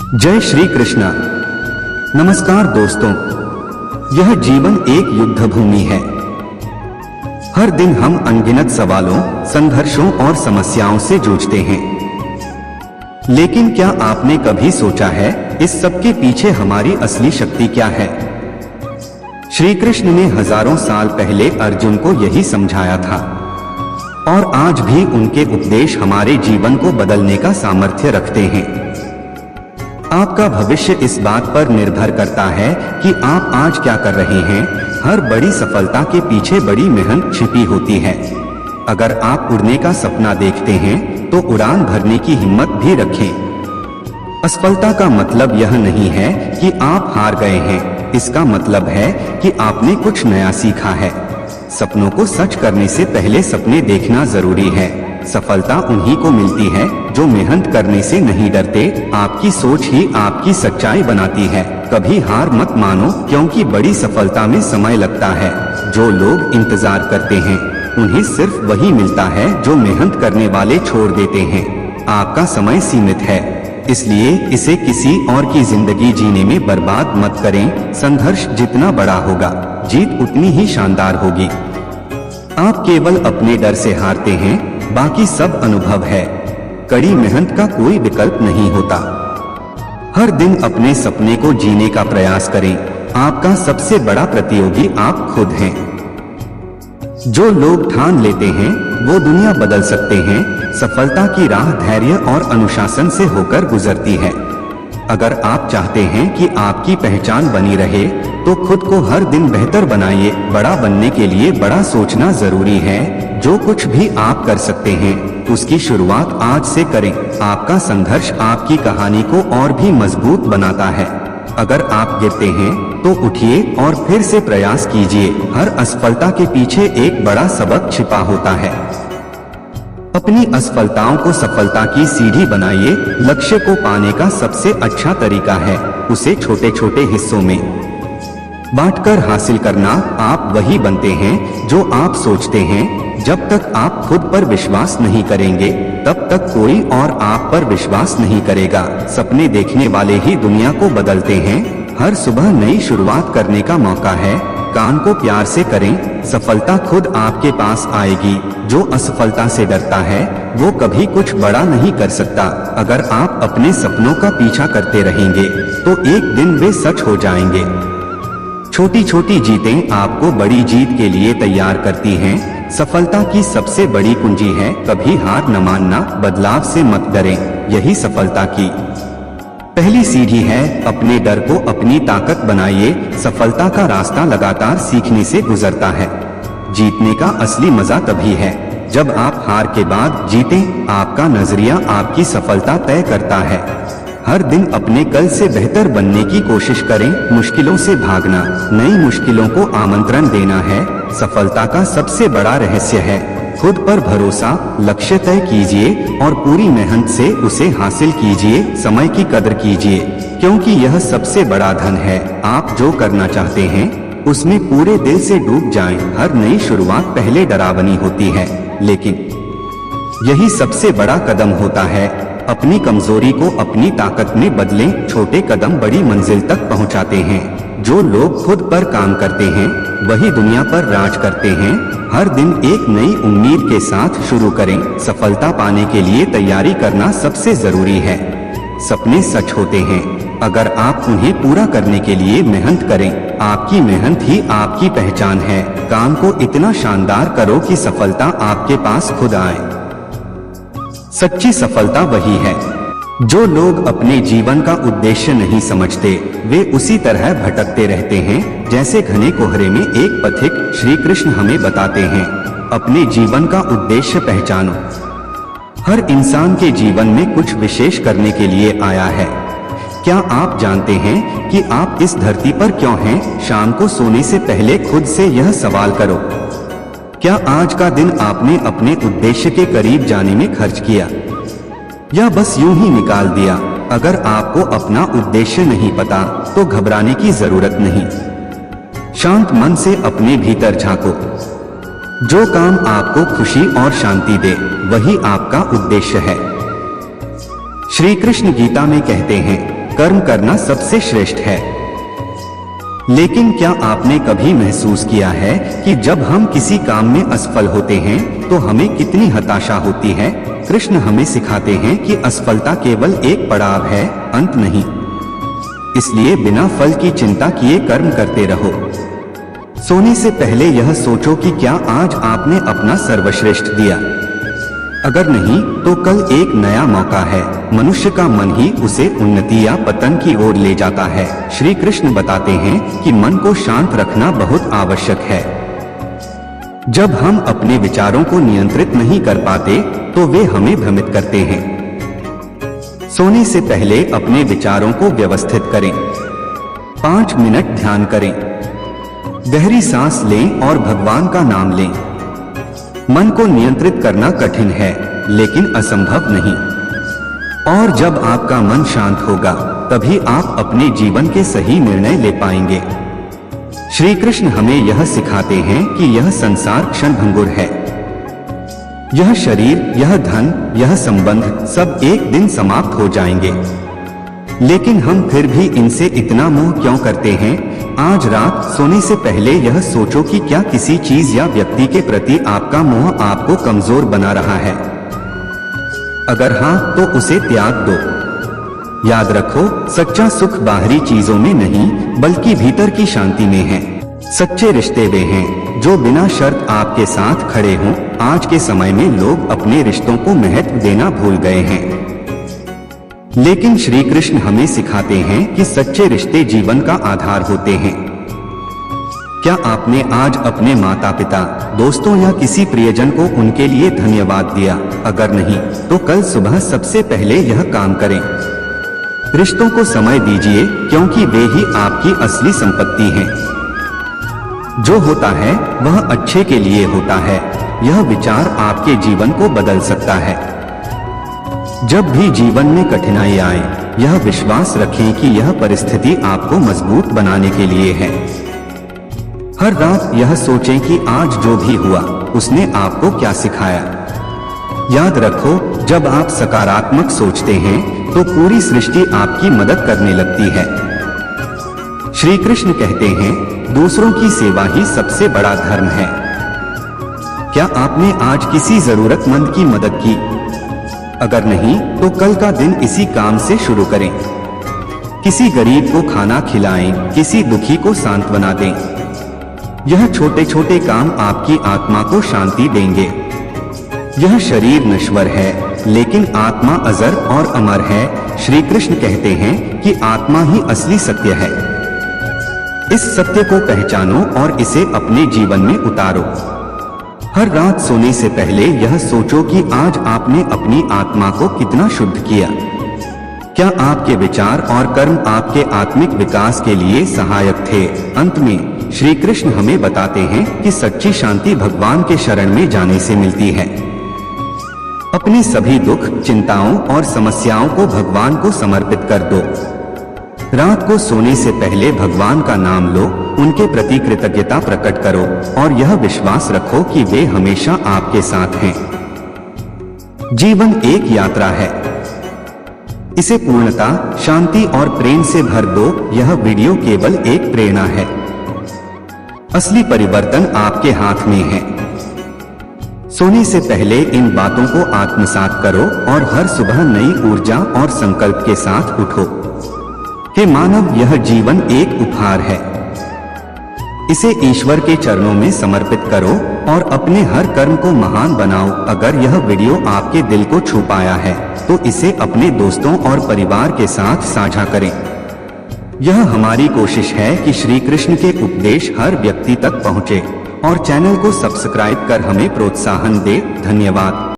जय श्री कृष्णा। नमस्कार दोस्तों, यह जीवन एक युद्ध भूमि है। हर दिन हम अनगिनत सवालों, संघर्षों और समस्याओं से जूझते हैं। लेकिन क्या आपने कभी सोचा है इस सब के पीछे हमारी असली शक्ति क्या है? श्री कृष्ण ने हजारों साल पहले अर्जुन को यही समझाया था और आज भी उनके उपदेश हमारे जीवन को बदलने का सामर्थ्य रखते हैं। आपका भविष्य इस बात पर निर्भर करता है कि आप आज क्या कर रहे हैं। हर बड़ी सफलता के पीछे बड़ी मेहनत छिपी होती है। अगर आप उड़ने का सपना देखते हैं तो उड़ान भरने की हिम्मत भी रखें। असफलता का मतलब यह नहीं है कि आप हार गए हैं, इसका मतलब है कि आपने कुछ नया सीखा है। सपनों को सच करने से पहले सपने देखना जरूरी है। सफलता उन्हीं को मिलती है जो मेहनत करने से नहीं डरते। आपकी सोच ही आपकी सच्चाई बनाती है। कभी हार मत मानो, क्योंकि बड़ी सफलता में समय लगता है। जो लोग इंतजार करते हैं उन्हें सिर्फ वही मिलता है जो मेहनत करने वाले छोड़ देते हैं। आपका समय सीमित है, इसलिए इसे किसी और की जिंदगी जीने में बर्बाद मत करें। संघर्ष जितना बड़ा होगा, जीत उतनी ही शानदार होगी। आप केवल अपने डर से हारते हैं, बाकी सब अनुभव है। कड़ी मेहनत का कोई विकल्प नहीं होता। हर दिन अपने सपने को जीने का प्रयास करें। आपका सबसे बड़ा प्रतियोगी आप खुद हैं। जो लोग ठान लेते हैं वो दुनिया बदल सकते हैं। सफलता की राह धैर्य और अनुशासन से होकर गुजरती है। अगर आप चाहते हैं कि आपकी पहचान बनी रहे तो खुद को हर दिन बेहतर बनाइए। बड़ा बनने के लिए बड़ा सोचना जरूरी है। जो कुछ भी आप कर सकते हैं उसकी शुरुआत आज से करें। आपका संघर्ष आपकी कहानी को और भी मजबूत बनाता है। अगर आप गिरते हैं तो उठिए और फिर से प्रयास कीजिए। हर असफलता के पीछे एक बड़ा सबक छिपा होता है। अपनी असफलताओं को सफलता की सीढ़ी बनाइए। लक्ष्य को पाने का सबसे अच्छा तरीका है उसे छोटे छोटे हिस्सों में बांटकर हासिल करना। आप वही बनते हैं जो आप सोचते हैं। जब तक आप खुद पर विश्वास नहीं करेंगे तब तक कोई और आप पर विश्वास नहीं करेगा। सपने देखने वाले ही दुनिया को बदलते हैं। हर सुबह नई शुरुआत करने का मौका है। काम को प्यार से करें, सफलता खुद आपके पास आएगी। जो असफलता से डरता है वो कभी कुछ बड़ा नहीं कर सकता। अगर आप अपने सपनों का पीछा करते रहेंगे तो एक दिन वे सच हो जाएंगे। छोटी छोटी जीतें आपको बड़ी जीत के लिए तैयार करती हैं। सफलता की सबसे बड़ी कुंजी है कभी हार न मानना। बदलाव से मत डरें, यही सफलता की पहली सीढ़ी है। अपने डर को अपनी ताकत बनाइए। सफलता का रास्ता लगातार सीखने से गुजरता है। जीतने का असली मजा तभी है जब आप हार के बाद जीतें। आपका नजरिया आपकी सफलता तय करता है। हर दिन अपने कल से बेहतर बनने की कोशिश करें। मुश्किलों से भागना, नई मुश्किलों को आमंत्रण देना है सफलता का सबसे बड़ा रहस्य है। खुद पर भरोसा, लक्ष्य तय कीजिए और पूरी मेहनत से उसे हासिल कीजिए। समय की कदर कीजिए, क्योंकि यह सबसे बड़ा धन है। आप जो करना चाहते हैं उसमें पूरे दिल से डूब जाएं। हर नई शुरुआत पहले डरावनी होती है, लेकिन यही सबसे बड़ा कदम होता है। अपनी कमजोरी को अपनी ताकत में बदलें। छोटे कदम बड़ी मंजिल तक पहुंचाते हैं। जो लोग खुद पर काम करते हैं वही दुनिया पर राज करते हैं। हर दिन एक नई उम्मीद के साथ शुरू करें। सफलता पाने के लिए तैयारी करना सबसे जरूरी है। सपने सच होते हैं अगर आप उन्हें पूरा करने के लिए मेहनत करें। आपकी मेहनत ही आपकी पहचान है। काम को इतना शानदार करो कि सफलता आपके पास खुद आए। सच्ची सफलता वही है। जो लोग अपने जीवन का उद्देश्य नहीं समझते वे उसी तरह भटकते रहते हैं जैसे घने कोहरे में एक पथिक। श्री कृष्ण हमें बताते हैं अपने जीवन का उद्देश्य पहचानो। हर इंसान के जीवन में कुछ विशेष करने के लिए आया है। क्या आप जानते हैं कि आप इस धरती पर क्यों हैं? शाम को सोने से पहले खुद से यह सवाल करो, क्या आज का दिन आपने अपने उद्देश्य के करीब जाने में खर्च किया या बस यूं ही निकाल दिया? अगर आपको अपना उद्देश्य नहीं पता तो घबराने की जरूरत नहीं। शांत मन से अपने भीतर झांको। जो काम आपको खुशी और शांति दे वही आपका उद्देश्य है। श्री कृष्ण गीता में कहते हैं कर्म करना सबसे श्रेष्ठ है। लेकिन क्या आपने कभी महसूस किया है कि जब हम किसी काम में असफल होते हैं तो हमें कितनी हताशा होती है? कृष्ण हमें सिखाते हैं कि असफलता केवल एक पड़ाव है, अंत नहीं। इसलिए बिना फल की चिंता किए कर्म करते रहो। सोने से पहले यह सोचो कि क्या आज आपने अपना सर्वश्रेष्ठ दिया। अगर नहीं तो कल एक नया मौका है। मनुष्य का मन ही उसे उन्नति या पतन की ओर ले जाता है। श्री कृष्ण बताते हैं कि मन को शांत रखना बहुत आवश्यक है। जब हम अपने विचारों को नियंत्रित नहीं कर पाते तो वे हमें भ्रमित करते हैं। सोने से पहले अपने विचारों को व्यवस्थित करें। 5 मिनट ध्यान करें, गहरी सांस लें और भगवान का नाम लें। मन को नियंत्रित करना कठिन है लेकिन असंभव नहीं। और जब आपका मन शांत होगा तभी आप अपने जीवन के सही निर्णय ले पाएंगे। श्री कृष्ण हमें यह सिखाते हैं कि यह संसार क्षणभंगुर है। यह शरीर, यह धन, यह संबंध सब एक दिन समाप्त हो जाएंगे। लेकिन हम फिर भी इनसे इतना मोह क्यों करते हैं? आज रात सोने से पहले यह सोचो कि क्या किसी चीज या व्यक्ति के प्रति आपका मोह आपको कमजोर बना रहा है। अगर हाँ तो उसे त्याग दो। याद रखो, सच्चा सुख बाहरी चीजों में नहीं बल्कि भीतर की शांति में है। सच्चे रिश्ते वे हैं जो बिना शर्त आपके साथ खड़े हों। आज के समय में लोग अपने रिश्तों को महत्व देना भूल गए हैं, लेकिन श्री कृष्ण हमें सिखाते हैं कि सच्चे रिश्ते जीवन का आधार होते हैं। क्या आपने आज अपने माता पिता, दोस्तों या किसी प्रियजन को उनके लिए धन्यवाद दिया? अगर नहीं तो कल सुबह सबसे पहले यह काम करें। रिश्तों को समय दीजिए क्योंकि वे ही आपकी असली संपत्ति हैं। जो होता है वह अच्छे के लिए होता है। यह विचार आपके जीवन को बदल सकता है। जब भी जीवन में कठिनाई आए, यह विश्वास रखें कि यह परिस्थिति आपको मजबूत बनाने के लिए है। हर रात यह सोचें कि आज जो भी हुआ उसने आपको क्या सिखाया। याद रखो, जब आप सकारात्मक सोचते हैं तो पूरी सृष्टि आपकी मदद करने लगती है। श्री कृष्ण कहते हैं, दूसरों की सेवा ही सबसे बड़ा धर्म है। क्या आपने आज किसी जरूरतमंद की मदद की? अगर नहीं तो कल का दिन इसी काम से शुरू करें। किसी गरीब को खाना खिलाएं, किसी दुखी को सांत्वना दें। यह छोटे छोटे काम आपकी आत्मा को शांति देंगे। यह शरीर नश्वर है लेकिन आत्मा अजर और अमर है। श्री कृष्ण कहते हैं कि आत्मा ही असली सत्य है। इस सत्य को पहचानो और इसे अपने जीवन में उतारो। हर रात सोने से पहले यह सोचो कि आज आपने अपनी आत्मा को कितना शुद्ध किया। क्या आपके विचार और कर्म आपके आत्मिक विकास के लिए सहायक थे? अंत में श्री कृष्ण हमें बताते हैं कि सच्ची शांति भगवान के शरण में जाने से मिलती है। अपने सभी दुख, चिंताओं और समस्याओं को भगवान को समर्पित कर दो। रात को सोने से पहले भगवान का नाम लो, उनके प्रति कृतज्ञता प्रकट करो और यह विश्वास रखो कि वे हमेशा आपके साथ हैं। जीवन एक यात्रा है, इसे पूर्णता, शांति और प्रेम से भर दो। यह वीडियो केवल एक प्रेरणा है, असली परिवर्तन आपके हाथ में है। सोने से पहले इन बातों को आत्मसात करो और हर सुबह नई ऊर्जा और संकल्प के साथ उठो। हे मानव, यह जीवन एक उपहार है। इसे ईश्वर के चरणों में समर्पित करो और अपने हर कर्म को महान बनाओ। अगर यह वीडियो आपके दिल को छू पाया है तो इसे अपने दोस्तों और परिवार के साथ साझा करें। यह हमारी कोशिश है कि श्री कृष्ण के उपदेश हर व्यक्ति तक पहुंचे और चैनल को सब्सक्राइब कर हमें प्रोत्साहन दे। धन्यवाद।